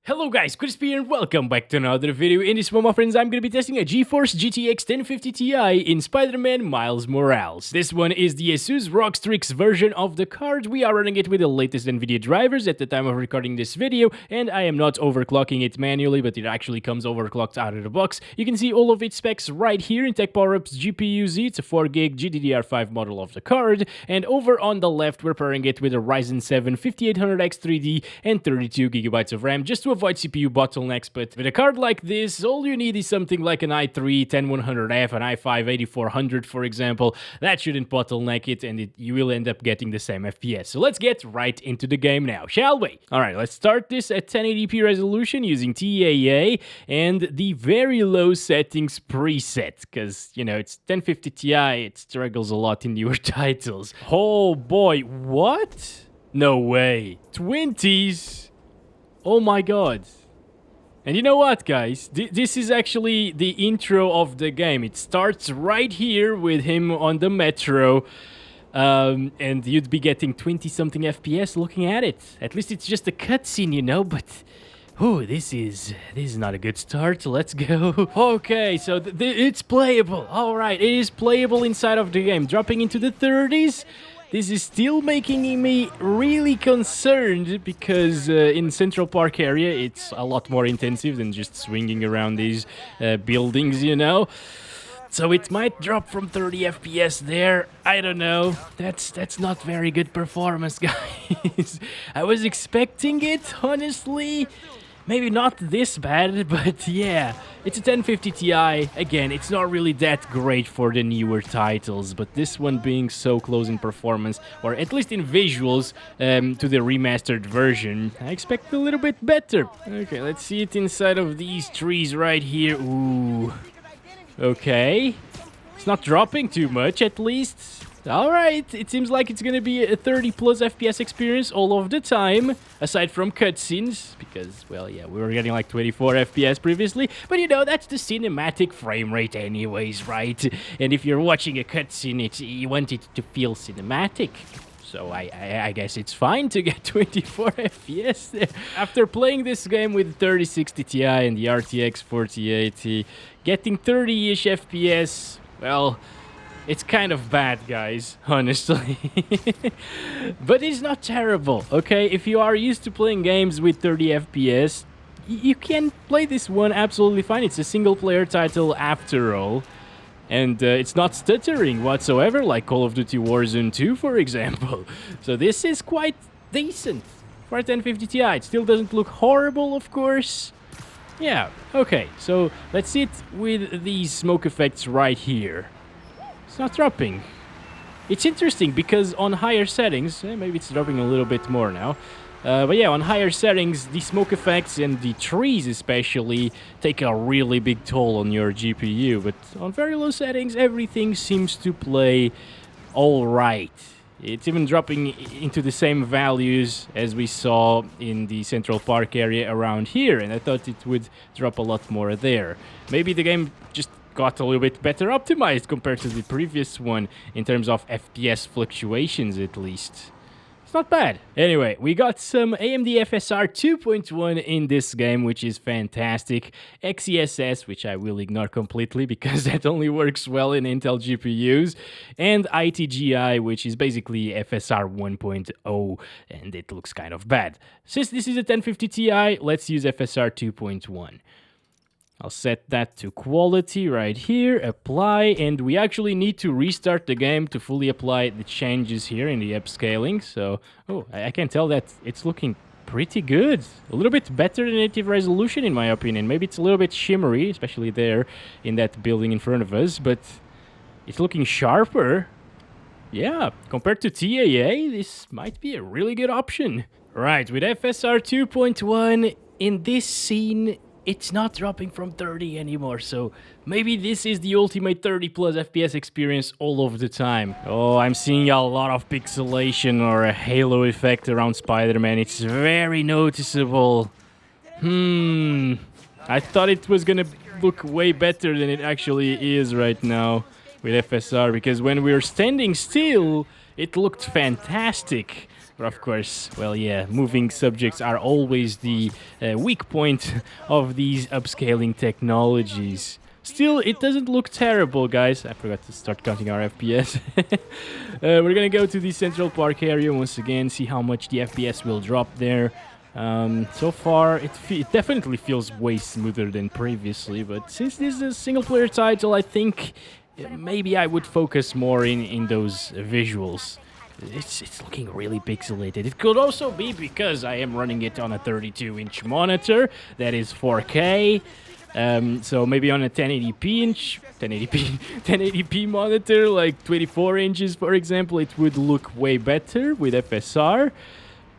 Hello guys, Crispy here and welcome back to another video. In this one, my friends, I'm going to be testing a GeForce GTX 1050 Ti in Spider-Man Miles Morales. This one is the Asus ROG Strix version of the card. We are running it with the latest Nvidia drivers at the time of recording this video, and I am not overclocking it manually, but it actually comes overclocked out of the box. You can see all of its specs right here in Tech Power-Up's GPU-Z. It's a 4GB GDDR5 model of the card, and over on the left, we're pairing it with a Ryzen 7 5800X 3D and 32GB of RAM, just to avoid CPU bottlenecks. But with a card like this, all you need is something like an i3 10100F, an i5 8400 for example. That shouldn't bottleneck it, and you will end up getting the same FPS. So let's get right into the game now, shall we? Alright, let's start this at 1080p resolution using TAA and the very low settings preset, because, you know, it's 1050 Ti, it struggles a lot in newer titles. Oh boy, what? No way. 20s? Oh my god. And you know what, guys? This is actually the intro of the game. It starts right here with him on the metro. And you'd be getting 20-something FPS looking at it. At least it's just a cutscene, you know, but... oh, this is not a good start. Let's go. Okay, so it's playable. All right, it is playable inside of the game. Dropping into the 30s. This is still making me really concerned because in Central Park area, it's a lot more intensive than just swinging around these buildings, you know. So it might drop from 30 FPS there. I don't know. That's not very good performance, guys. I was expecting it, honestly. Maybe not this bad, but yeah, it's a 1050 Ti. Again, it's not really that great for the newer titles, but this one being so close in performance, or at least in visuals, to the remastered version, I expect a little bit better. Okay, let's see it inside of these trees right here. Ooh. Okay. It's not dropping too much, at least. Alright, it seems like it's gonna be a 30 plus FPS experience all of the time, aside from cutscenes, because, well, yeah, we were getting like 24 FPS previously, but you know, that's the cinematic frame rate anyways, right? And if you're watching a cutscene, you want it to feel cinematic. So I guess it's fine to get 24 FPS there. After playing this game with 3060 Ti and the RTX 4080, getting 30-ish FPS, well... it's kind of bad, guys, honestly. But it's not terrible, okay? If you are used to playing games with 30 FPS, you can play this one absolutely fine. It's a single-player title after all. And it's not stuttering whatsoever, like Call of Duty Warzone 2, for example. So this is quite decent for a 1050 Ti. It still doesn't look horrible, of course. Yeah, okay. So let's see it with these smoke effects right here. It's not dropping. It's interesting because on higher settings, maybe it's dropping a little bit more now, but yeah, on higher settings, the smoke effects and the trees especially take a really big toll on your GPU, but on very low settings, everything seems to play all right. It's even dropping into the same values as we saw in the Central Park area around here, and I thought it would drop a lot more there. Maybe the game just got a little bit better optimized compared to the previous one in terms of FPS fluctuations, at least. It's not bad. Anyway, we got some AMD FSR 2.1 in this game, which is fantastic. XeSS, which I will ignore completely because that only works well in Intel GPUs. And IGTI, which is basically FSR 1.0, and it looks kind of bad. Since this is a 1050 Ti, let's use FSR 2.1. I'll set that to quality right here, apply, and we actually need to restart the game to fully apply the changes here in the upscaling. So, oh, I can tell that it's looking pretty good. A little bit better than native resolution in my opinion. Maybe it's a little bit shimmery, especially there in that building in front of us, but it's looking sharper. Yeah, compared to TAA, this might be a really good option. Right, with FSR 2.1 in this scene, it's not dropping from 30 anymore, so maybe this is the ultimate 30 plus FPS experience all of the time. Oh, I'm seeing a lot of pixelation or a halo effect around Spider-Man. It's very noticeable. I thought it was gonna look way better than it actually is right now with FSR, because when we were standing still, it looked fantastic. But of course, well, yeah, moving subjects are always the weak point of these upscaling technologies. Still, it doesn't look terrible, guys. I forgot to start counting our FPS. We're gonna go to the Central Park area once again, see how much the FPS will drop there. So far, it definitely feels way smoother than previously, but since this is a single-player title, I think maybe I would focus more in those visuals. It's looking really pixelated. It could also be because I am running it on a 32-inch monitor that is 4K. So maybe on a 1080p monitor, like 24 inches, for example, it would look way better with FSR.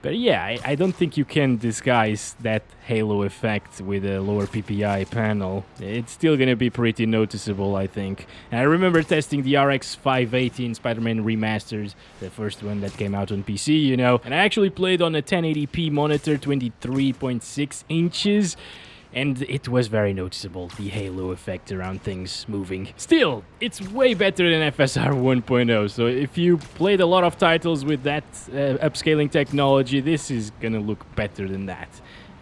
But yeah, I don't think you can disguise that halo effect with a lower PPI panel. It's still gonna be pretty noticeable, I think. And I remember testing the RX580 in Spider-Man Remastered, the first one that came out on PC, you know. And I actually played on a 1080p monitor, 23.6 inches. And it was very noticeable, the halo effect around things moving. Still, it's way better than FSR 1.0, so if you played a lot of titles with that upscaling technology, this is gonna look better than that.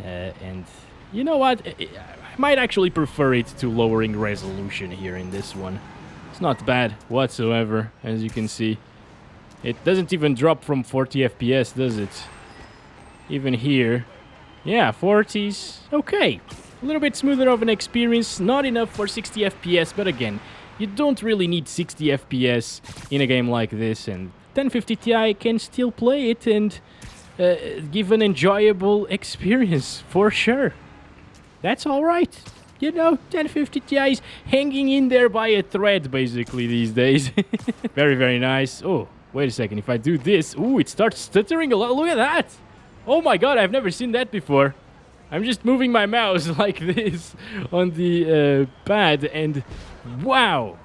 And you know what? I might actually prefer it to lowering resolution here in this one. It's not bad whatsoever, as you can see. It doesn't even drop from 40 FPS, does it? Even here. Yeah, 40s. Okay. A little bit smoother of an experience. Not enough for 60 FPS, but again, you don't really need 60 FPS in a game like this, and 1050 Ti can still play it and give an enjoyable experience, for sure. That's alright. You know, 1050 Ti is hanging in there by a thread, basically, these days. Very, very nice. Oh, wait a second. If I do this... Ooh, it starts stuttering a lot. Look at that! Oh my god, I've never seen that before. I'm just moving my mouse like this on the pad and wow.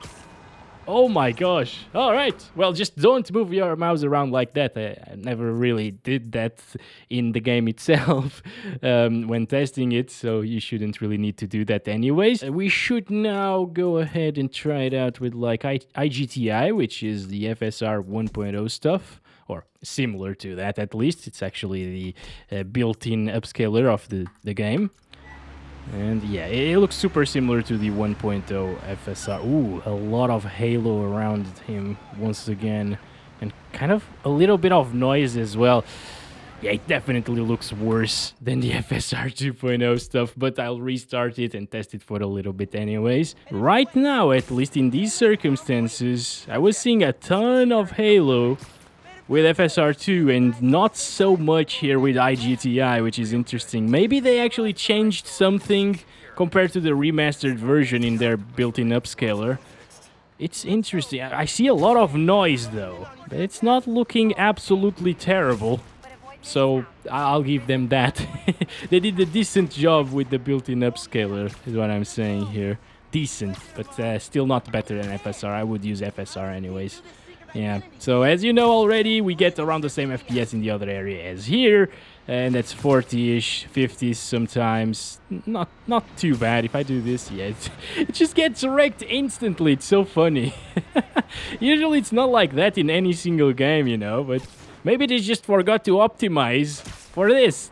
Oh my gosh. Alright, well, just don't move your mouse around like that. I never really did that in the game itself when testing it, so you shouldn't really need to do that anyways. We should now go ahead and try it out with like IGTI, which is the FSR 1.0 stuff. Or similar to that, at least. It's actually the built-in upscaler of the game. And yeah, it looks super similar to the 1.0 FSR. Ooh, a lot of halo around him once again. And kind of a little bit of noise as well. Yeah, it definitely looks worse than the FSR 2.0 stuff, but I'll restart it and test it for a little bit anyways. Right now, at least in these circumstances, I was seeing a ton of halo with FSR2 and not so much here with IGTI, which is interesting. Maybe they actually changed something compared to the remastered version in their built-in upscaler. It's interesting. I see a lot of noise though, but it's not looking absolutely terrible. So I'll give them that. They did a decent job with the built-in upscaler, is what I'm saying here. Decent, but still not better than FSR. I would use FSR anyways. Yeah, so as you know already, we get around the same FPS in the other area as here, and that's 40-ish, 50s sometimes. Not too bad. If I do this, yeah, it just gets wrecked instantly. It's so funny. Usually it's not like that in any single game, you know, but maybe they just forgot to optimize for this.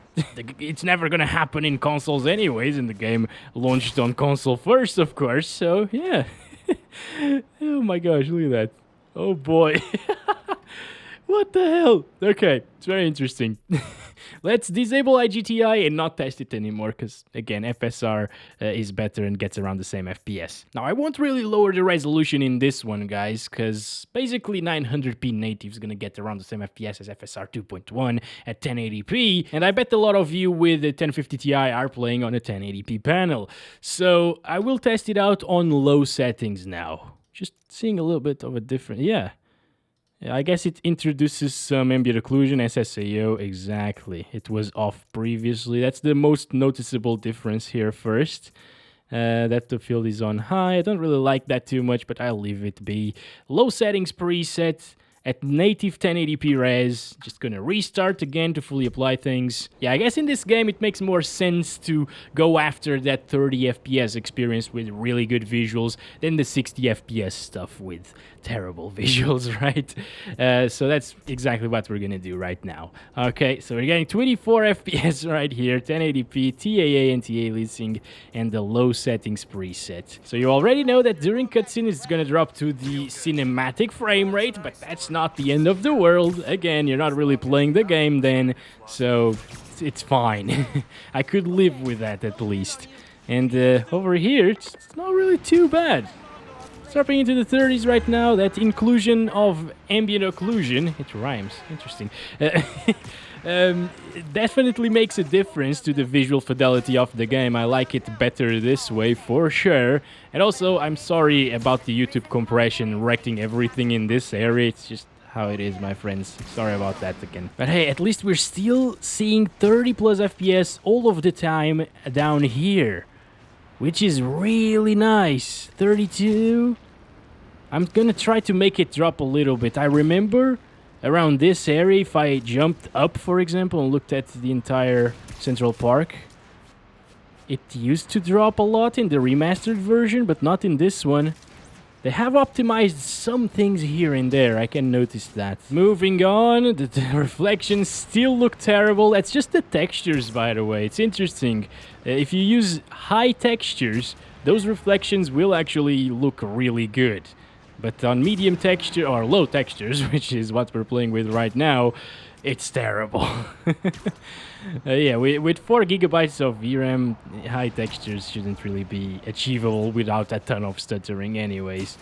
It's never gonna happen in consoles anyways, and the game launched on console first, of course, so yeah. Oh my gosh, look at that. Oh boy. What the hell? Okay, it's very interesting. Let's disable IGTI and not test it anymore, because again, FSR is better and gets around the same FPS. Now, I won't really lower the resolution in this one, guys, because basically 900p native is going to get around the same FPS as FSR 2.1 at 1080p, and I bet a lot of you with the 1050 Ti are playing on a 1080p panel. So I will test it out on low settings now. Just seeing a little bit of a different... Yeah, I guess it introduces some ambient occlusion, SSAO, exactly. It was off previously. That's the most noticeable difference here first. Depth of field is on high. I don't really like that too much, but I'll leave it be. Low settings preset. at native 1080p res. Just gonna restart again to fully apply things. Yeah, I guess in this game it makes more sense to go after that 30 FPS experience with really good visuals than the 60 FPS stuff with terrible visuals, right? So that's exactly what we're gonna do right now. Okay, so we're getting 24 FPS right here, 1080p, TAA and anti-aliasing, and the low settings preset. So you already know that during cutscene it's gonna drop to the cinematic frame rate, but that's not the end of the world. Again, you're not really playing the game then, so it's fine. I could live with that at least. And over here, it's not really too bad. Dropping into the 30s right now. That inclusion of ambient occlusion, it rhymes, interesting, definitely makes a difference to the visual fidelity of the game. I like it better this way for sure. And also, I'm sorry about the YouTube compression wrecking everything in this area. It's just how it is, my friends. Sorry about that again. But hey, at least we're still seeing 30 plus FPS all of the time down here, which is really nice. 32. I'm gonna try to make it drop a little bit. I remember around this area, if I jumped up, for example, and looked at the entire Central Park, it used to drop a lot in the remastered version, but not in this one. They have optimized some things here and there, I can notice that. Moving on, the reflections still look terrible. That's just the textures, by the way. It's interesting. If you use high textures, those reflections will actually look really good. But on medium texture, or low textures, which is what we're playing with right now, it's terrible. Yeah, with 4 gigabytes of VRAM, high textures shouldn't really be achievable without a ton of stuttering anyways.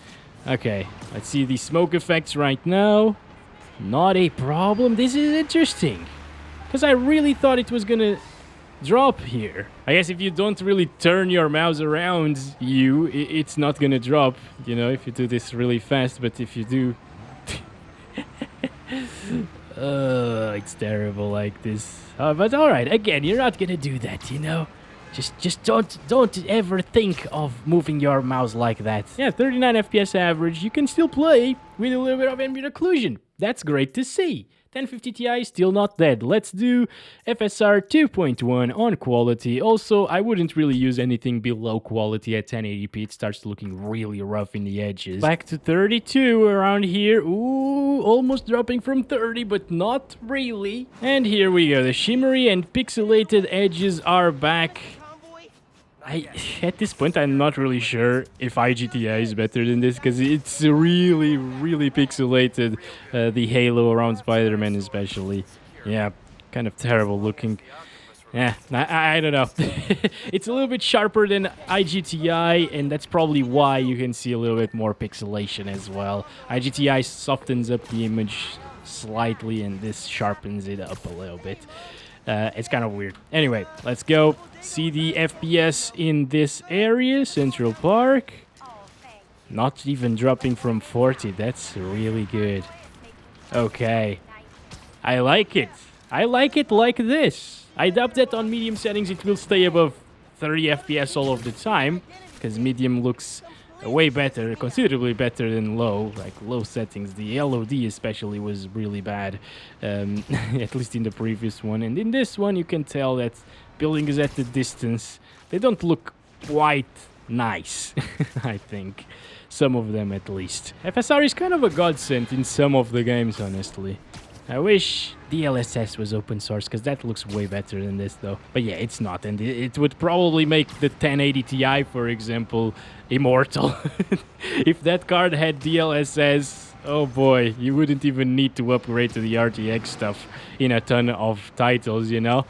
Okay, let's see the smoke effects right now. Not a problem. This is interesting, because I really thought it was gonna drop here. I guess if you don't really turn your mouse around it's not gonna drop, you know, if you do this really fast. But if you do... it's terrible like this. But alright, again, you're not gonna do that, you know? Just don't ever think of moving your mouse like that. Yeah, 39 FPS average. You can still play with a little bit of ambient occlusion. That's great to see. 1050 Ti still not dead. Let's do FSR 2.1 on quality. Also, I wouldn't really use anything below quality at 1080p. It starts looking really rough in the edges. Back to 32 around here. Ooh, almost dropping from 30, but not really. And here we go. The shimmery and pixelated edges are back. At this point, I'm not really sure if IGTI is better than this, because it's really, really pixelated. The halo around Spider-Man especially. Yeah, kind of terrible looking. Yeah, I don't know. It's a little bit sharper than IGTI, and that's probably why you can see a little bit more pixelation as well. IGTI softens up the image slightly, and this sharpens it up a little bit. It's kind of weird. Anyway, let's go see the FPS in this area, Central Park. Not even dropping from 40. That's really good. Okay. I like it. I like it like this. I doubt that on medium settings it will stay above 30 FPS all of the time, because medium looks way better, considerably better than low. Like low settings, the LOD especially was really bad, at least in the previous one. And in this one you can tell that building is at a distance. They don't look quite nice. I think some of them at least. FSR is kind of a godsend in some of the games, honestly. I wish DLSS was open source, because that looks way better than this though. But yeah, it's not, and it would probably make the 1080 Ti, for example, immortal. If that card had DLSS, oh boy, you wouldn't even need to upgrade to the RTX stuff in a ton of titles, you know?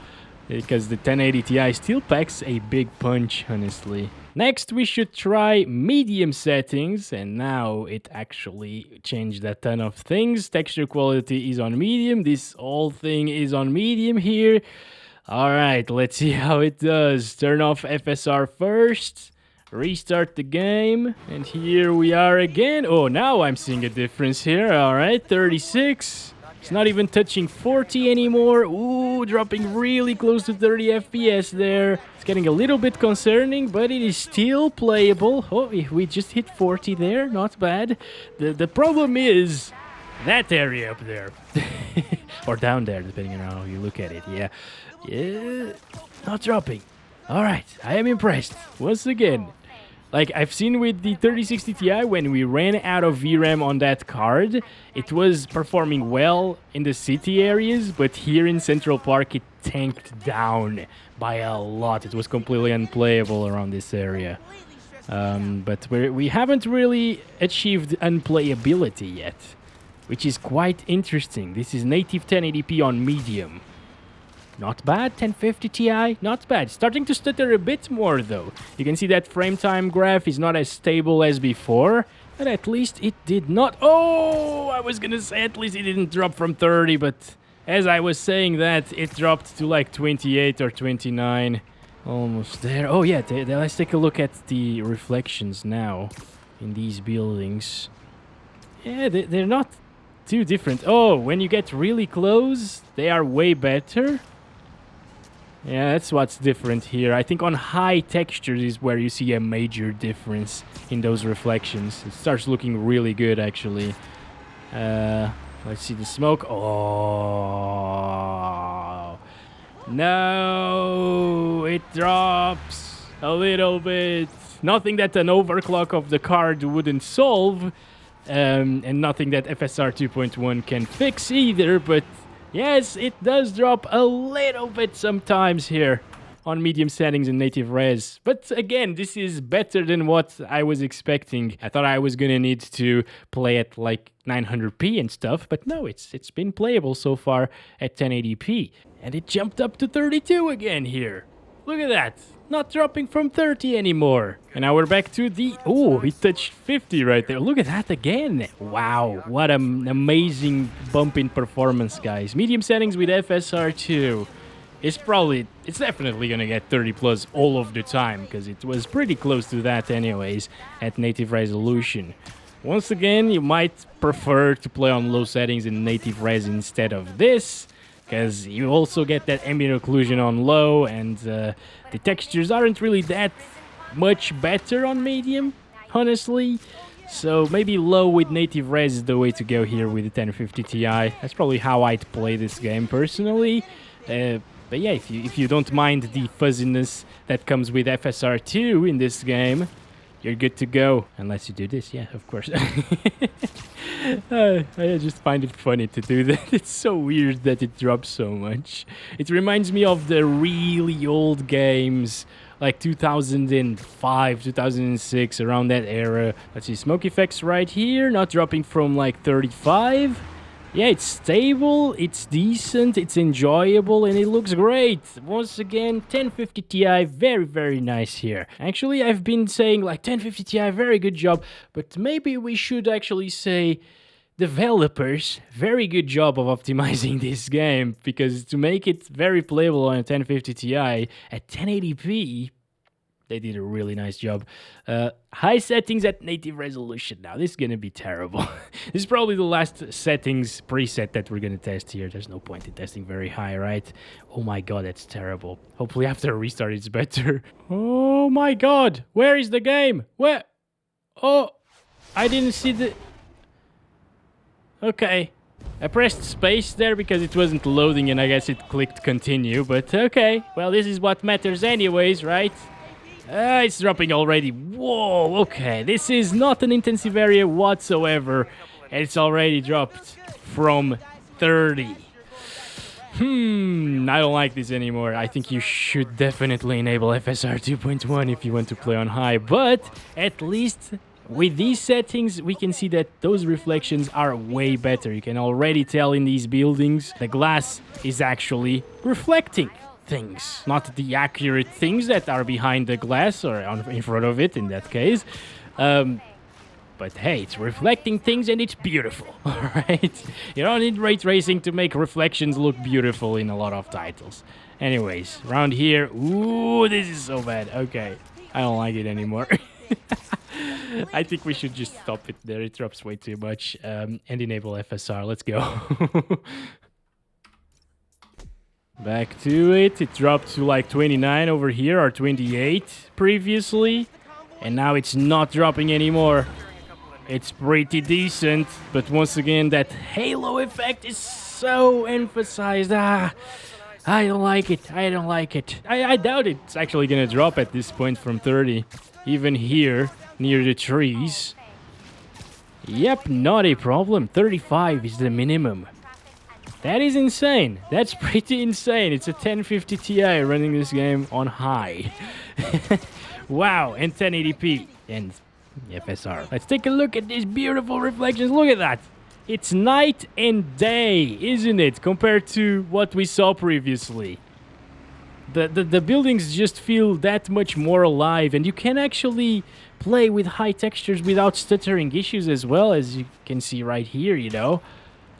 Because the 1080 Ti still packs a big punch, honestly. Next, we should try medium settings, and now it actually changed a ton of things. Texture quality is on medium. This whole thing is on medium here. All right, let's see how it does. Turn off FSR first. Restart the game. And here we are again. Oh, now I'm seeing a difference here. All right, 36. It's not even touching 40 anymore. Ooh, dropping really close to 30 FPS there. It's getting a little bit concerning, but it is still playable. Oh, we just hit 40 there. Not bad. The problem is that area up there. Or down there, depending on how you look at it. Yeah. Yeah. Not dropping. All right. I am impressed. Once again. Like, I've seen with the 3060 Ti, when we ran out of VRAM on that card, it was performing well in the city areas, but here in Central Park, it tanked down by a lot. It was completely unplayable around this area. But we haven't really achieved unplayability yet, which is quite interesting. This is native 1080p on medium. Not bad, 1050 Ti, not bad. Starting to stutter a bit more though. You can see that frame time graph is not as stable as before, but at least it did not... Oh, I was gonna say at least it didn't drop from 30, but as I was saying that, it dropped to like 28 or 29. Almost there. Oh yeah, let's take a look at the reflections now in these buildings. Yeah, they're not too different. Oh, when you get really close, they are way better. Yeah, that's what's different here. I think on high textures is where you see a major difference in those reflections. It starts looking really good, actually. Let's see the smoke. Oh, no, it drops a little bit. Nothing that an overclock of the card wouldn't solve, and nothing that FSR 2.1 can fix either, but yes, it does drop a little bit sometimes here on medium settings in native res. But again, this is better than what I was expecting. I thought I was gonna need to play at like 900p and stuff, but no, it's been playable so far at 1080p. And it jumped up to 32 again here. Look at that. Not dropping from 30 anymore. And now we're back to the... Oh, it touched 50 right there. Look at that again. Wow, what an amazing bump in performance, guys. Medium settings with FSR2. It's definitely gonna get 30 plus all of the time, because it was pretty close to that anyways at native resolution. Once again, you might prefer to play on low settings in native res instead of this, because you also get that ambient occlusion on low, and the textures aren't really that much better on medium, honestly. So maybe low with native res is the way to go here with the 1050 Ti. That's probably how I'd play this game personally. But yeah, if you don't mind the fuzziness that comes with FSR2 in this game, you're good to go. Unless you do this, yeah, of course. I just find it funny to do that. It's so weird that it drops so much. It reminds me of the really old games, like 2005, 2006, around that era. Let's see, smoke effects right here, not dropping from like 35. Yeah, it's stable, it's decent, it's enjoyable, and it looks great. Once again, 1050 Ti, very, very nice here. Actually, I've been saying like 1050 Ti, very good job, but maybe we should actually say developers, very good job of optimizing this game, because to make it very playable on a 1050 Ti at 1080p, they did a really nice job. High settings at native resolution. Now, this is going to be terrible. This is probably the last settings preset that we're going to test here. There's no point in testing very high, right? Oh my god, that's terrible. Hopefully after a restart it's better. Oh my god, where is the game? Where? Oh, I didn't see the... Okay. I pressed space there because it wasn't loading and I guess it clicked continue, but okay. Well, this is what matters anyways, right? It's dropping already. Whoa, okay. This is not an intensive area whatsoever. It's already dropped from 30. I don't like this anymore. I think you should definitely enable FSR 2.1 if you want to play on high. But at least with these settings, we can see that those reflections are way better. You can already tell in these buildings, the glass is actually reflecting things, not the accurate things that are behind the glass or in front of it in that case. But hey, it's reflecting things and it's beautiful, alright? You don't need ray tracing to make reflections look beautiful in a lot of titles. Anyways, around here, ooh, this is so bad. Okay, I don't like it anymore. I think we should just stop it there. It drops way too much. And enable FSR. Let's go. Back to it. It dropped to like 29 over here, or 28 previously. And now it's not dropping anymore. it's pretty decent. But once again, that halo effect is so emphasized. I don't like it. I don't like it. I doubt it's actually gonna drop at this point from 30. Even here, near the trees. Yep, not a problem. 35 is the minimum. That is insane. That's pretty insane. It's a 1050 Ti running this game on high. Wow, and 1080p and FSR. Let's take a look at these beautiful reflections. Look at that. It's night and day, isn't it, compared to what we saw previously. The buildings just feel that much more alive, and you can actually play with high textures without stuttering issues as well, as you can see right here, you know.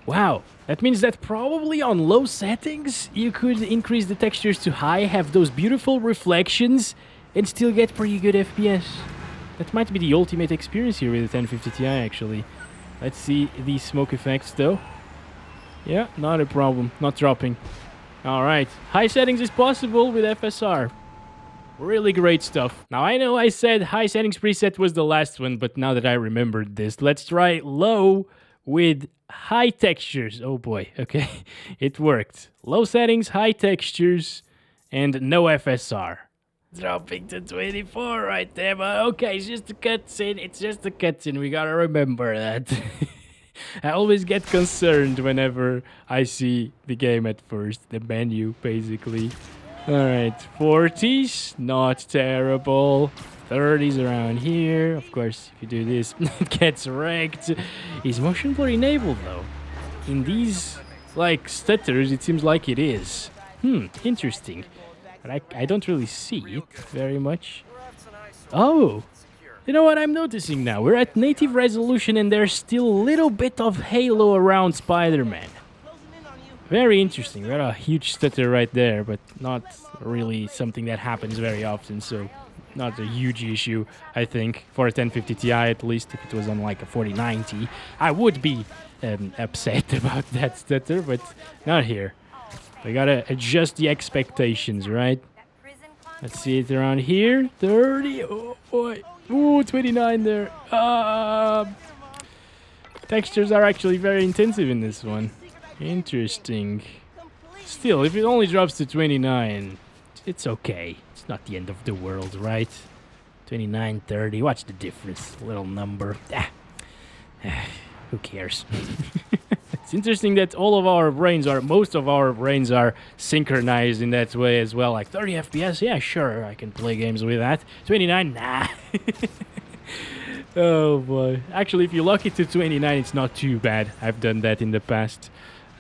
Wow, that means that probably on low settings, you could increase the textures to high, have those beautiful reflections, and still get pretty good FPS. That might be the ultimate experience here with the 1050 Ti, actually. Let's see these smoke effects, though. Yeah, not a problem. Not dropping. Alright, high settings is possible with FSR. Really great stuff. Now, I know I said high settings preset was the last one, but now that I remembered this, let's try low with high textures. Oh boy, okay. It worked. Low settings, high textures, and no FSR. Dropping to 24 right there, but okay, it's just a cutscene. It's just a cutscene. We gotta remember that. I always get concerned whenever I see the game at first. The menu, basically. Alright, 40s, not terrible. 30s around here. Of course, if you do this, it gets wrecked. Is motion blur enabled, though? In these, like, stutters, it seems like it is. Interesting. But I don't really see it very much. Oh! You know what I'm noticing now? We're at native resolution and there's still a little bit of halo around Spider-Man. Very interesting. We got a huge stutter right there, but not really something that happens very often, so not a huge issue, I think, for a 1050 Ti at least. If it was on like a 4090, I would be upset about that stutter, but not here. We gotta adjust the expectations, right? Let's see it around here. 30. Oh boy. Ooh, 29 there. Textures are actually very intensive in this one. Interesting. Still, if it only drops to 29, it's okay. It's not the end of the world, right? 29, 30. Watch the difference. Little number. Who cares? It's interesting that all of our brains are, most of our brains are synchronized in that way as well. Like 30 FPS, yeah, sure, I can play games with that. 29, nah. Oh boy. Actually, if you lock it to 29, it's not too bad. I've done that in the past.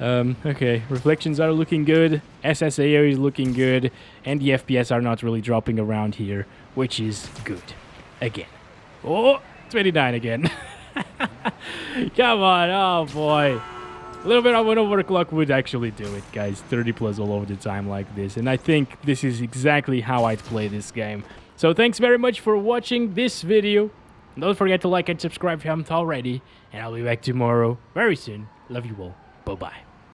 Okay, reflections are looking good. SSAO is looking good. And the FPS are not really dropping around here, which is good. Again. Oh, 29 again. Come on, oh boy. A little bit of an overclock would actually do it, guys. 30 plus all over the time like this. And I think this is exactly how I'd play this game. So thanks very much for watching this video. Don't forget to like and subscribe if you haven't already. And I'll be back tomorrow very soon. Love you all. Bye-bye.